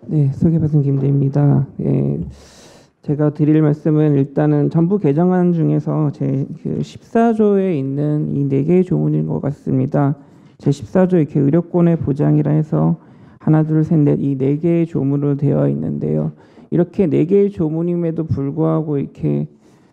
네, 소개받은 김대입니다. 네, 제가 드릴 말씀은 일단은 전부 개정안 중에서 제 14조에 있는 이 4개의 조문인 것 같습니다. 제 14조 이렇게 의료권의 보장이라 해서 하나, 둘, 셋, 넷 이 4개의 조문으로 되어 있는데요. 이렇게 4개의 조문임에도 불구하고 이렇게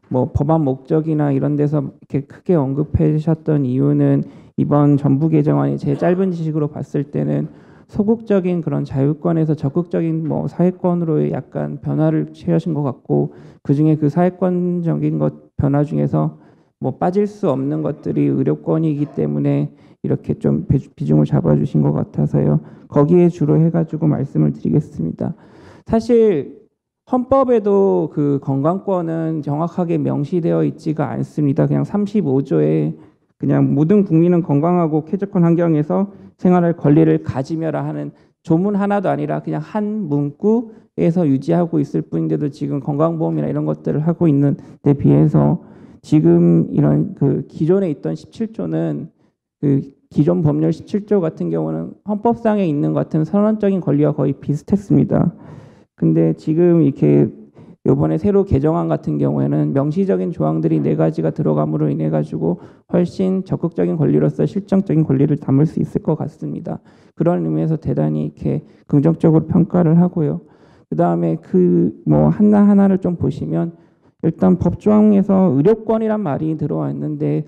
뭐 법안 목적이나 이런 데서 이렇게 크게 언급해 주셨던 이유는 이번 전부 개정안이 제 짧은 지식으로 봤을 때는 소극적인 그런 자유권에서 적극적인 뭐 사회권으로의 약간 변화를 취하신 것 같고, 그중에 그 사회권적인 것 변화 중에서 뭐 빠질 수 없는 것들이 의료권이기 때문에 이렇게 좀 비중을 잡아주신 것 같아서요. 거기에 주로 해가지고 말씀을 드리겠습니다. 사실 헌법에도 그 건강권은 정확하게 명시되어 있지가 않습니다. 그냥 35조에 그냥 모든 국민은 건강하고 쾌적한 환경에서 생활할 권리를 가지며라 하는 조문 하나도 아니라 그냥 한 문구에서 유지하고 있을 뿐인데도 지금 건강보험이나 이런 것들을 하고 있는 데 비해서 지금 이런 그 기존에 있던 17조는 그 기존 법률 17조 같은 경우는 헌법상에 있는 것 같은 선언적인 권리와 거의 비슷했습니다. 근데 지금 이렇게 이번에 새로 개정안 같은 경우에는 명시적인 조항들이 4가지가 들어감으로 인해 가지고 훨씬 적극적인 권리로서 실정적인 권리를 담을 수 있을 것 같습니다. 그런 의미에서 대단히 이렇게 긍정적으로 평가를 하고요. 그다음에 그 뭐 하나하나를 좀 보시면 일단 법조항에서 의료권이란 말이 들어왔는데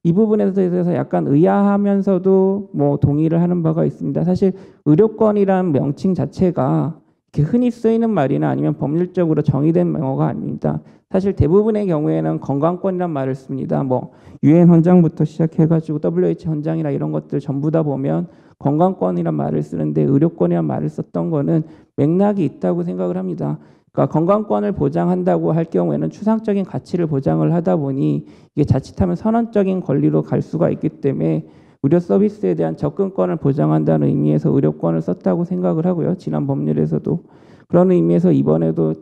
이 부분에 대해서 약간 의아하면서도 뭐 동의를 하는 바가 있습니다. 사실 의료권이란 명칭 자체가 이렇게 흔히 쓰이는 말이나 아니면 법률적으로 정의된 명어가 아닙니다. 사실 대부분의 경우에는 건강권이란 말을 씁니다. 뭐 유엔 헌장부터 시작해가지고 WHO 헌장이나 이런 것들 전부 다 보면 건강권이란 말을 쓰는데 의료권이란 말을 썼던 거는 맥락이 있다고 생각을 합니다. 그러니까 건강권을 보장한다고 할 경우에는 추상적인 가치를 보장을 하다 보니 이게 자칫하면 선언적인 권리로 갈 수가 있기 때문에 의료 서비스에 대한 접근권을 보장한다는 의미에서 의료권을 썼다고 생각을 하고요. 지난 법률에서도. 그런 의미에서 이번에도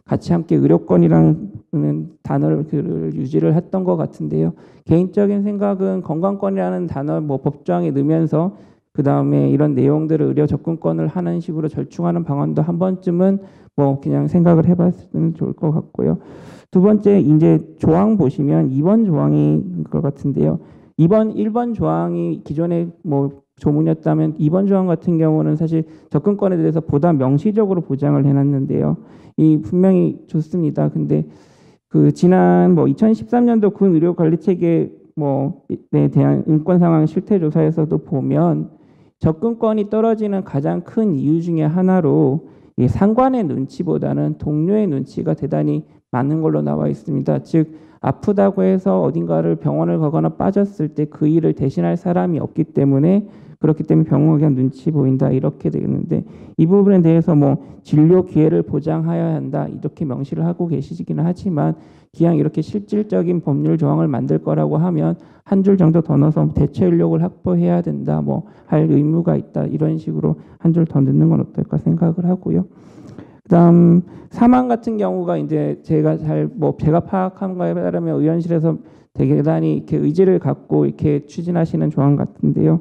같이 함께 의료권이라는 단어를 유지를 했던 것 같은데요. 개인적인 생각은 건강권이라는 단어 뭐 법조항에 넣으면서 그 다음에 이런 내용들을 의료 접근권을 하는 식으로 절충하는 방안도 한 번쯤은 뭐 그냥 생각을 해봤으면 좋을 것 같고요. 두 번째 이제 조항 보시면 2번 조항인 것 같은데요. 1번 조항이 기존에 뭐 조문이었다면 2번 조항 같은 경우는 사실 접근권에 대해서 보다 명시적으로 보장을 해놨는데요. 이 분명히 좋습니다. 근데 그 지난 뭐 2013년도 군 의료 관리 체계 뭐에 대한 인권 상황 실태 조사에서도 보면 접근권이 떨어지는 가장 큰 이유 중에 하나로 이 상관의 눈치보다는 동료의 눈치가 대단히 많은 걸로 나와 있습니다. 즉 아프다고 해서 어딘가를 병원을 가거나 빠졌을 때 그 일을 대신할 사람이 없기 때문에 그렇기 때문에 병원에 그냥 눈치 보인다 이렇게 되는데 이 부분에 대해서 뭐 진료 기회를 보장하여야 한다 이렇게 명시를 하고 계시기는 하지만 기왕 이렇게 실질적인 법률 조항을 만들 거라고 하면 한 줄 정도 더 넣어서 대체 인력을 확보해야 된다 뭐 할 의무가 있다 이런 식으로 한 줄 더 넣는 건 어떨까 생각을 하고요. 그다음 사망 같은 경우가 이제 제가 제가 파악한 거에 따르면 의원실에서 대단히 이렇게 의지를 갖고 이렇게 추진하시는 조항 같은데요.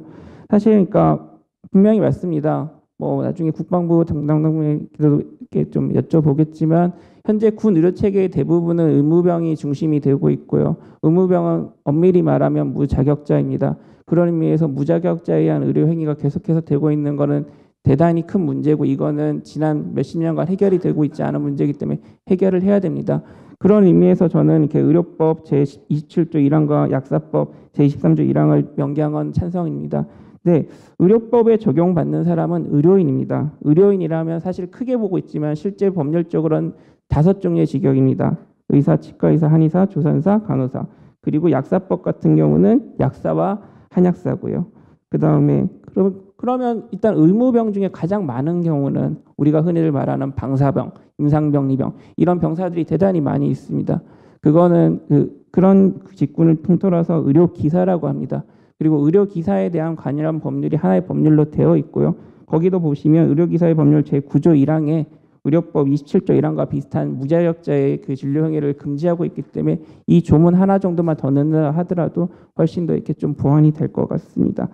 사실 그러니까 분명히 맞습니다. 뭐 나중에 국방부 담당자분에게도 이렇게 좀 여쭤보겠지만 현재 군 의료 체계의 대부분은 의무병이 중심이 되고 있고요. 의무병은 엄밀히 말하면 무자격자입니다. 그런 의미에서 무자격자에 의한 의료 행위가 계속해서 되고 있는 거는 대단히 큰 문제고 이거는 지난 몇십 년간 해결이 되고 있지 않은 문제이기 때문에 해결을 해야 됩니다. 그런 의미에서 저는 이렇게 의료법 제27조 1항과 약사법 제23조 1항을 명기한 찬성입니다. 네, 의료법에 적용받는 사람은 의료인입니다. 의료인이라면 사실 크게 보고 있지만 실제 법률적으로는 5종류의 직역입니다. 의사, 치과의사, 한의사, 조산사, 간호사. 그리고 약사법 같은 경우는 약사와 한약사고요. 그 다음에 그러면 일단 의무병 중에 가장 많은 경우는 우리가 흔히들 말하는 방사병, 임상병리병 이런 병사들이 대단히 많이 있습니다. 그거는 그런 직군을 통틀어서 의료기사라고 합니다. 그리고 의료기사에 대한 관여한 법률이 하나의 법률로 되어 있고요. 거기도 보시면 의료기사의 법률 제9조 1항에 의료법 27조 1항과 비슷한 무자격자의 그 진료 행위를 금지하고 있기 때문에 이 조문 하나 정도만 더 넣는다 하더라도 훨씬 더 이렇게 좀 보완이 될 것 같습니다.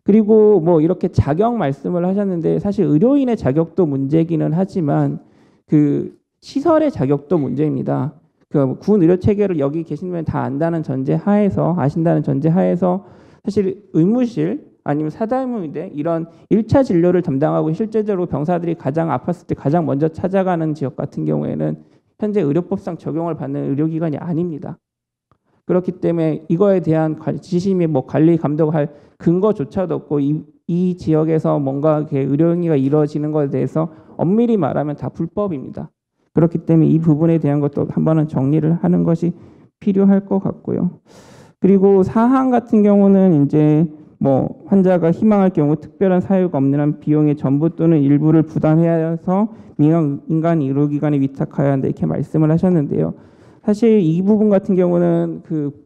그리고 뭐 이렇게 자격 말씀을 하셨는데 사실 의료인의 자격도 문제기는 하지만 그 시설의 자격도 문제입니다. 그 군 의료 체계를 여기 계신 분이 다 안다는 전제 하에서 아신다는 전제 하에서 사실 의무실 아니면 사다의무대 이런 1차 진료를 담당하고 실제적으로 병사들이 가장 아팠을 때 가장 먼저 찾아가는 지역 같은 경우에는 현재 의료법상 적용을 받는 의료기관이 아닙니다. 그렇기 때문에 이거에 대한 지심이 뭐 관리 감독할 근거조차도 없고 이 지역에서 뭔가 이렇게 의료행위가 이루어지는 것에 대해서 엄밀히 말하면 다 불법입니다. 그렇기 때문에 이 부분에 대한 것도 한 번은 정리를 하는 것이 필요할 것 같고요. 그리고 사항 같은 경우는 이제 뭐 환자가 희망할 경우 특별한 사유가 없는 한 비용의 전부 또는 일부를 부담해야 해서 민간 의료기관에 위탁해야 한다 이렇게 말씀을 하셨는데요. 사실 이 부분 같은 경우는 그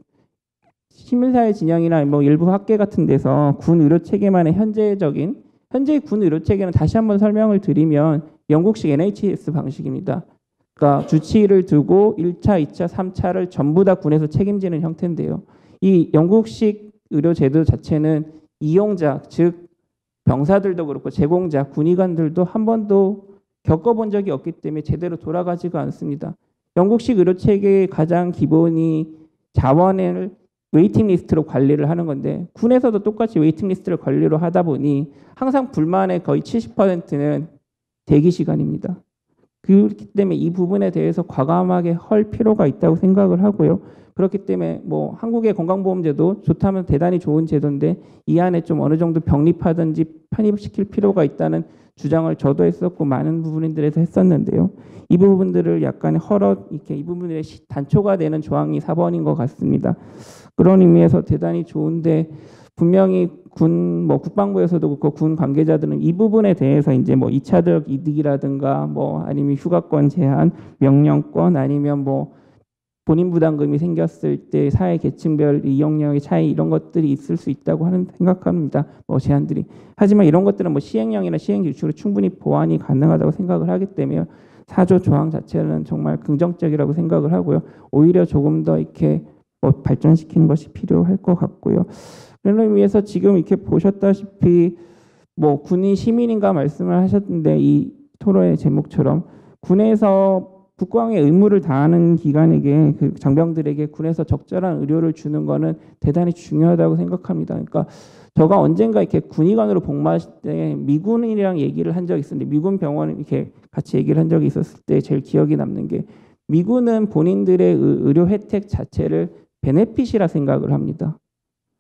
시민사회 진영이나 뭐 일부 학계 같은 데서 군 의료 체계만의 현재의 군 의료 체계는 다시 한번 설명을 드리면 영국식 NHS 방식입니다. 그러니까 주치의를 두고 1차, 2차, 3차를 전부 다 군에서 책임지는 형태인데요. 이 영국식 의료 제도 자체는 이용자, 즉 병사들도 그렇고 제공자, 군의관들도 한 번도 겪어본 적이 없기 때문에 제대로 돌아가지가 않습니다. 영국식 의료 체계의 가장 기본이 자원을 웨이팅 리스트로 관리를 하는 건데 군에서도 똑같이 웨이팅 리스트를 관리로 하다 보니 항상 불만의 거의 70%는 대기 시간입니다. 그렇기 때문에 이 부분에 대해서 과감하게 할 필요가 있다고 생각을 하고요. 그렇기 때문에 뭐 한국의 건강보험제도 좋다면 대단히 좋은 제도인데 이 안에 좀 어느 정도 병립하든지 편입시킬 필요가 있다는 주장을 저도 했었고 많은 부분들에서 했었는데요. 이 부분들을 약간 이렇게 이 부분들의 단초가 되는 조항이 4번인 것 같습니다. 그런 의미에서 대단히 좋은데 분명히 뭐 국방부에서도 그렇고 군 관계자들은 이 부분에 대해서 이제 뭐 2차적 이득이라든가 뭐 아니면 휴가권 제한, 명령권 아니면 뭐 본인 부담금이 생겼을 때 사회 계층별 이용량의 차이 이런 것들이 있을 수 있다고 생각합니다. 뭐 제한들이. 하지만 이런 것들은 뭐 시행령이나 시행 규칙으로 충분히 보완이 가능하다고 생각을 하기 때문에 4조 조항 자체는 정말 긍정적이라고 생각을 하고요. 오히려 조금 더 이렇게 뭐 발전시키는 것이 필요할 것 같고요. 그런 의미에서 지금 이렇게 보셨다시피 뭐 군인 시민인가 말씀을 하셨는데 이 토론의 제목처럼 군에서 국방의 의무를 다하는 기관에게 그 장병들에게 군에서 적절한 의료를 주는 거는 대단히 중요하다고 생각합니다. 그러니까 제가 언젠가 이렇게 군의관으로 복무하실 때 미군이랑 얘기를 한 적이 있었는데 미군 병원 이렇게 같이 얘기를 한 적이 있었을 때 제일 기억이 남는 게 미군은 본인들의 의료 혜택 자체를 베네핏이라 생각을 합니다.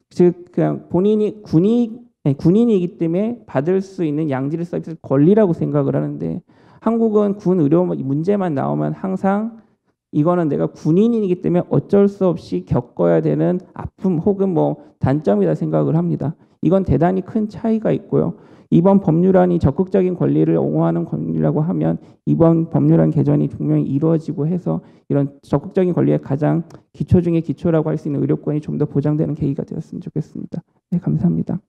즉 그냥 본인이 군인이기 때문에 받을 수 있는 양질 서비스 권리라고 생각을 하는데 한국은 군 의료 문제만 나오면 항상 이거는 내가 군인이기 때문에 어쩔 수 없이 겪어야 되는 아픔 혹은 뭐 단점이다 생각을 합니다. 이건 대단히 큰 차이가 있고요. 이번 법률안이 적극적인 권리를 옹호하는 권리라고 하면 이번 법률안 개정이 분명히 이루어지고 해서 이런 적극적인 권리의 가장 기초 중에 기초라고 할 수 있는 의료권이 좀 더 보장되는 계기가 되었으면 좋겠습니다. 네, 감사합니다.